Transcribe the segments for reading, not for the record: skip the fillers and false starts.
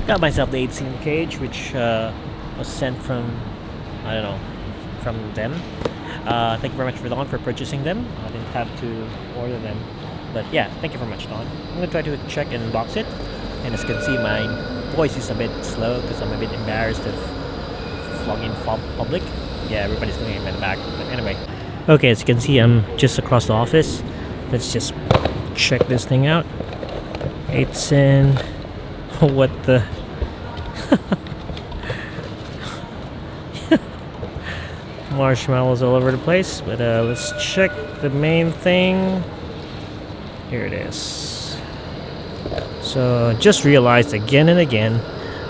Got myself the 18 cage, which was sent from, I don't know, from them. Thank you very much for Don for purchasing them. I didn't have to order them, but yeah, thank you very much, Don. I'm gonna try to check and unbox it, and as you can see, my voice is a bit slow because I'm a bit embarrassed of vlogging in public. Yeah, everybody's looking at me in the back, but anyway. Okay, as you can see, I'm just across the office. Let's just check this thing out. It's in what the marshmallows all over the place, but let's check the main thing. Here it is. So just realized again and again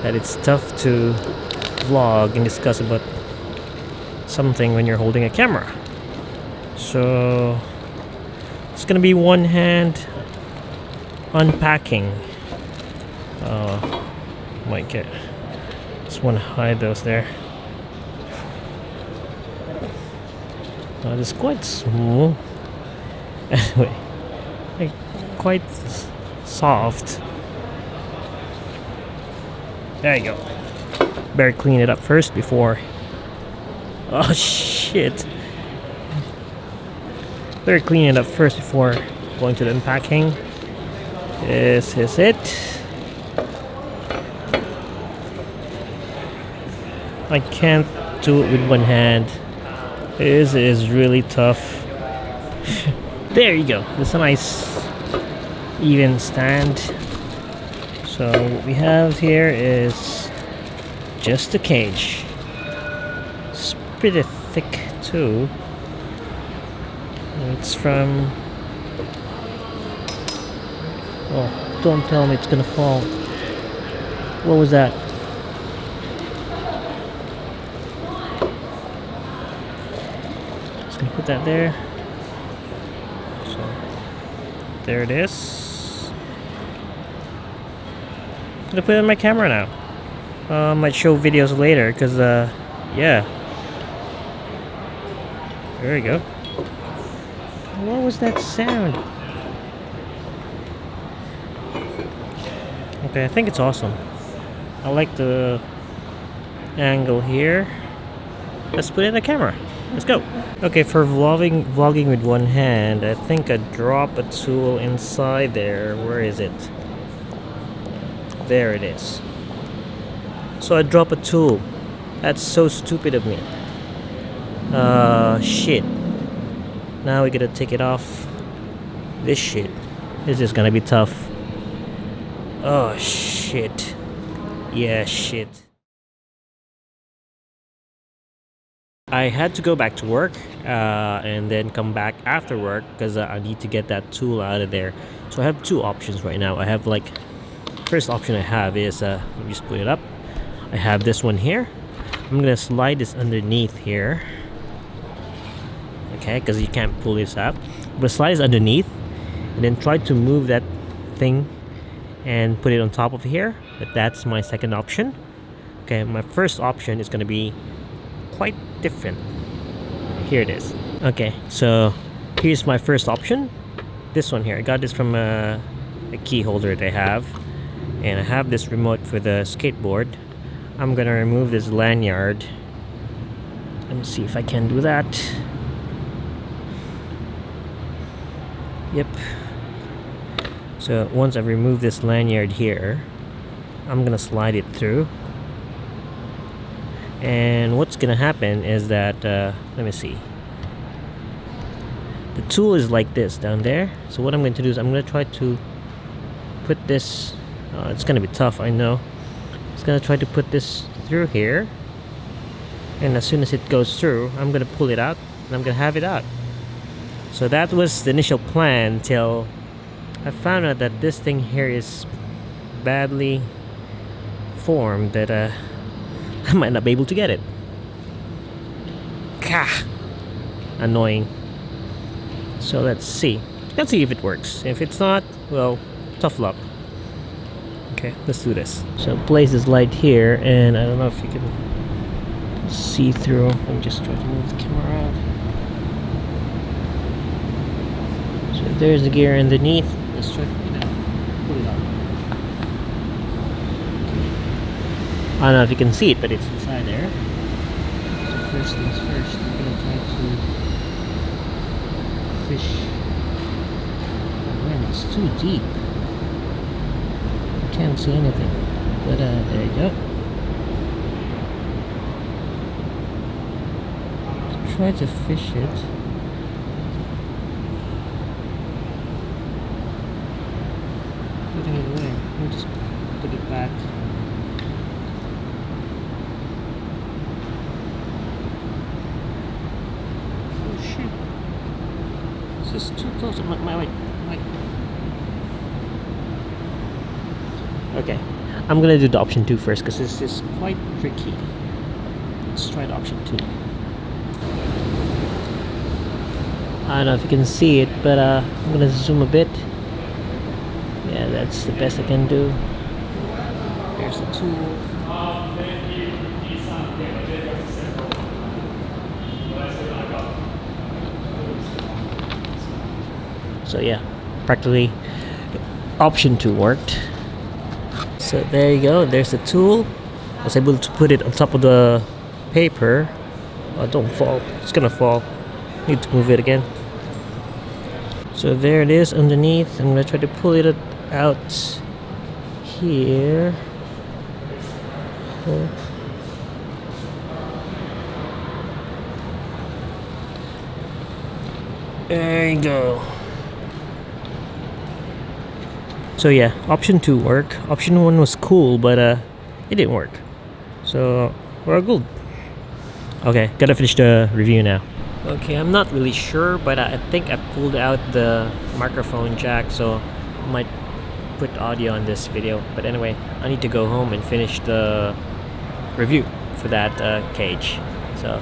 that it's tough to vlog and discuss about something when you're holding a camera. So it's gonna be one hand unpacking. Might get, just want to hide those there. It's quite small. Anyway, like, quite soft. There you go. Better clean it up first before. Oh shit. Better clean it up first before going to the unpacking. This is it. I can't do it with one hand. This is really tough. There you go. This is a nice even stand. So what we have here is just a cage. It's pretty thick too. It's from... Oh, don't tell me it's gonna fall. What was that? Just gonna put that there. So there it is. I'm gonna put it in my camera now. I might show videos later because yeah. There we go. What was that sound? Okay, I think it's awesome. I like the angle here. Let's put it in the camera. Let's go. Okay, for vlogging with one hand, I think I drop a tool inside there. Where is it? There it is. So I drop a tool. That's so stupid of me. Shit. Now we gotta take it off. This shit. This is gonna be tough. Oh shit. Yeah, shit. I had to go back to work and then come back after work because I need to get that tool out of there. So I have two options right now. I have like, first option I have is let me just put it up. I have this one here. I'm gonna slide this underneath here. Okay, because you can't pull this up. But slide this underneath and then try to move that thing and put it on top of here. But that's my second option. Okay, my first option is gonna be quite different. Here it is. Okay, so here's my first option. This one here. I got this from a key holder they have. And I have this remote for the skateboard. I'm gonna remove this lanyard. Let me see if I can do that. Yep. So once I've removed this lanyard here, I'm gonna slide it through. And what's gonna happen is that, let me see. The tool is like this down there. So what I'm going to do is I'm gonna try to put this, it's gonna be tough, I know. It's gonna try to put this through here. And as soon as it goes through, I'm gonna pull it out and I'm gonna have it out. So that was the initial plan till I found out that this thing here is badly formed that I might not be able to get it. Gah! Annoying. So let's see. Let's see if it works. If it's not, well, tough luck. Okay, let's do this. So place this light here, and I don't know if you can see through. Let me just try to move the camera around. So there's the gear underneath. Let's try to pull it out. I don't know if you can see it, but it's inside there. So first things first, I'm gonna try to fish. Man, it's too deep. I can't see anything. But there you go. Try to fish it. Putting it away. I'll just put it back. Oh shit! This is too close. My. Okay, I'm gonna do the option 2 first because this is quite tricky. Let's try the option 2. I don't know if you can see it, but I'm gonna zoom a bit. Yeah, that's the best I can do. There's the tool. So yeah, practically option 2 worked. So there you go, there's the tool. I was able to put it on top of the paper. Oh, don't fall, it's gonna fall. Need to move it again. So there it is underneath. I'm gonna try to pull it out here. Oh. There you go. So yeah, option 2 worked. Option 1 was cool, but it didn't work. So we're good. Okay, gotta finish the review now. Okay, I'm not really sure, but I think I pulled out the microphone jack, so I might put audio on this video. But anyway, I need to go home and finish the review for that cage. So,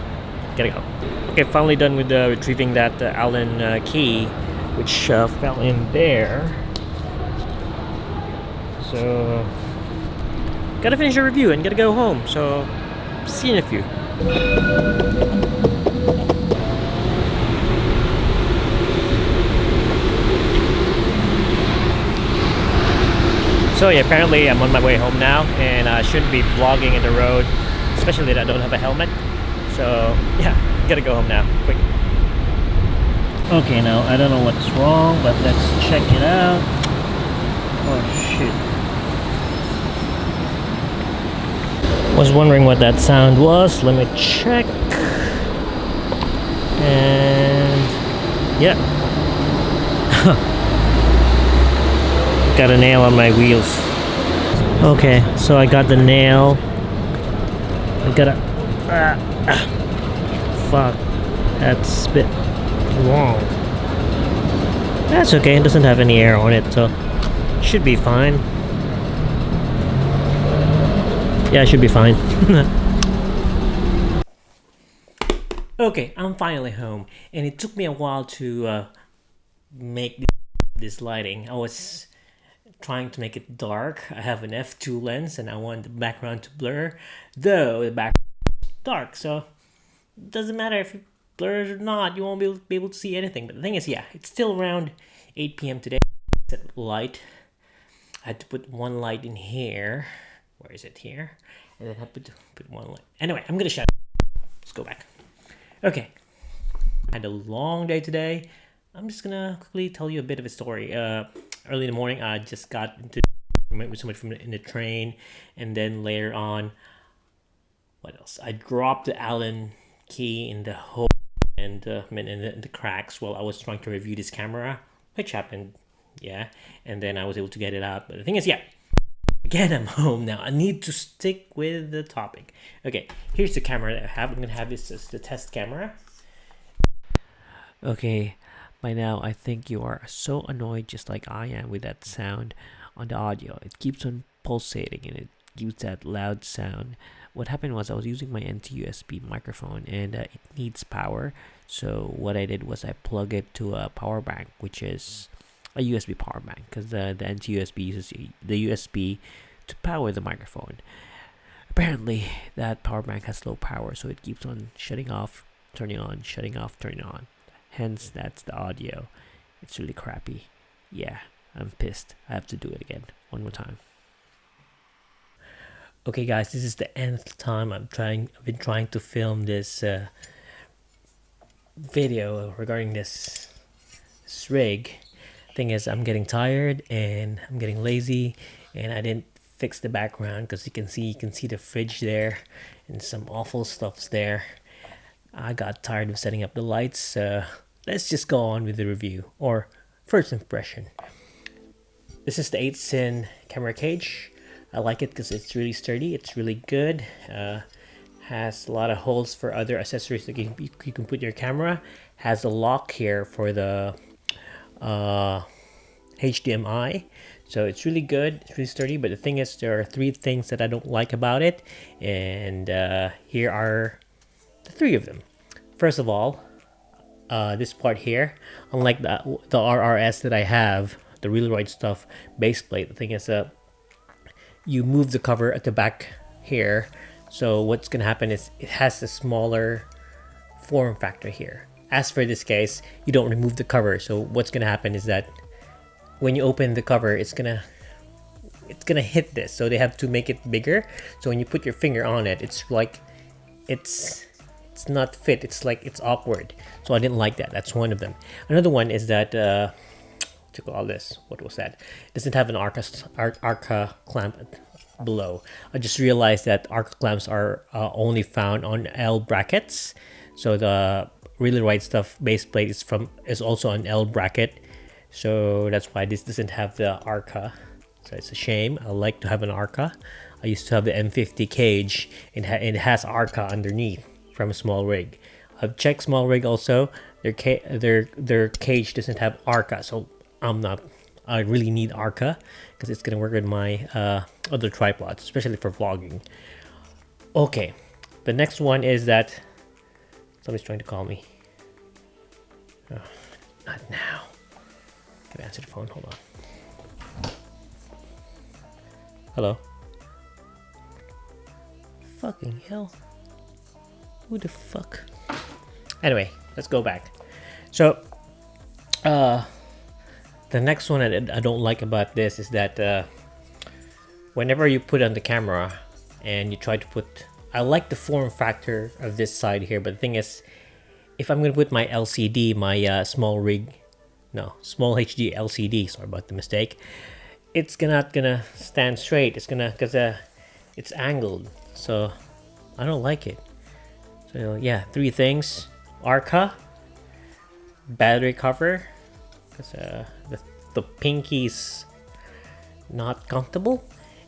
gotta go. Okay, finally done with retrieving that Allen key, which fell in there. So, gotta finish the review and gotta go home. So, see you in a few. So yeah, apparently I'm on my way home now, and I shouldn't be vlogging in the road, especially that I don't have a helmet. So yeah, gotta go home now, quick. Okay, now I don't know what's wrong, but let's check it out. Oh shit. Was wondering what that sound was. Let me check. And yeah. Got a nail on my wheels. Okay, so I got the nail. I gotta. Fuck. That's a bit long. That's okay, it doesn't have any air on it, so should be fine. Yeah, it should be fine. Okay, I'm finally home, and it took me a while to make this lighting. I was trying to make it dark. I have an f2 lens and I want the background to blur, though the background is dark, so it doesn't matter if it blurs or not, you won't be able to see anything. But the thing is, yeah, it's still around 8 p.m. today. Set light. I had to put one light in here. Where is it? Here. And then I had to put one light. Anyway, I'm gonna shut up. Let's go back. Okay. I had a long day today. I'm just gonna quickly tell you a bit of a story. Early in the morning, I just got into with somebody in the train, and then later on, what else? I dropped the Allen key in the hole and in the cracks while I was trying to review this camera, which happened, yeah. And then I was able to get it out. But the thing is, yeah, again, I'm home now. I need to stick with the topic. Okay, here's the camera that I have. I'm gonna have this as the test camera. Okay. By now, I think you are so annoyed just like I am with that sound on the audio. It keeps on pulsating and it gives that loud sound. What happened was I was using my NT-USB microphone and it needs power. So what I did was I plug it to a power bank, which is a USB power bank, because the NT-USB uses the USB to power the microphone. Apparently, that power bank has low power, so it keeps on shutting off, turning on, shutting off, turning on. Hence, that's the audio. It's really crappy. Yeah, I'm pissed. I have to do it again. One more time. Okay guys, this is the nth time I've been trying to film this video regarding this rig. Thing is, I'm getting tired and I'm getting lazy, and I didn't fix the background because you can see the fridge there and some awful stuff's there. I got tired of setting up the lights, so let's just go on with the review or first impression. This is the a7iii camera cage. I like it because it's really sturdy, it's really good. Has a lot of holes for other accessories that you can put your camera. Has a lock here for the HDMI, so it's really good, it's really sturdy. But the thing is, there are 3 things that I don't like about it, and here are the 3 of them. First of all, this part here, unlike the RRS that I have, the Real Right Stuff base plate, the thing is, you move the cover at the back here, so what's gonna happen is it has a smaller form factor here. As for this case, you don't remove the cover, so what's gonna happen is that when you open the cover, it's gonna hit this, so they have to make it bigger. So when you put your finger on it, it's like it's not fit, it's like it's awkward. So I didn't like that. That's one of them. Another one is that to call this, what was that? It doesn't have an arca clamp below. I just realized that arca clamps are only found on L brackets. So the Really Right Stuff base plate is also an L bracket. So that's why this doesn't have the arca. So it's a shame. I like to have an arca. I used to have the M50 cage, and it has arca underneath from a small rig. I've checked small rig also. Their cage doesn't have arca, so I really need arca because it's gonna work with my other tripods, especially for vlogging. Okay, the next one is that somebody's trying to call me. Oh, not now. Can I answer the phone? Hold on. Hello. Fucking hell. Who the fuck? Anyway, let's go back. So, the next one I don't like about this is that whenever you put on the camera and you try to put, I like the form factor of this side here, but the thing is, if I'm gonna put my LCD, my small HD LCD, sorry about the mistake, it's not gonna stand straight. It's gonna, because it's angled, so I don't like it. So yeah, 3 things: arca, battery cover, because the pinky's not comfortable,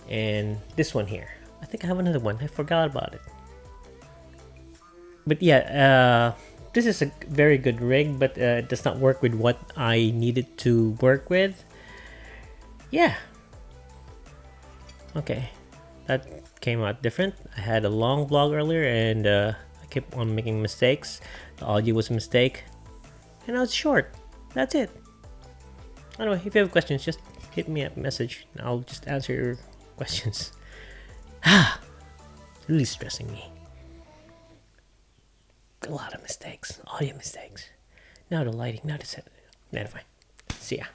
and this one here. I think I have another one. I forgot about it. But yeah, this is a very good rig, but it does not work with what I needed to work with. Yeah. Okay, that came out different. I had a long vlog earlier, and I kept on making mistakes. The audio was a mistake, and now it's short. That's it. Anyway, if you have questions, just hit me up, message, and I'll just answer your questions. Really stressing me. A lot of mistakes, audio mistakes. Now the lighting, now the set. Anyway, see ya.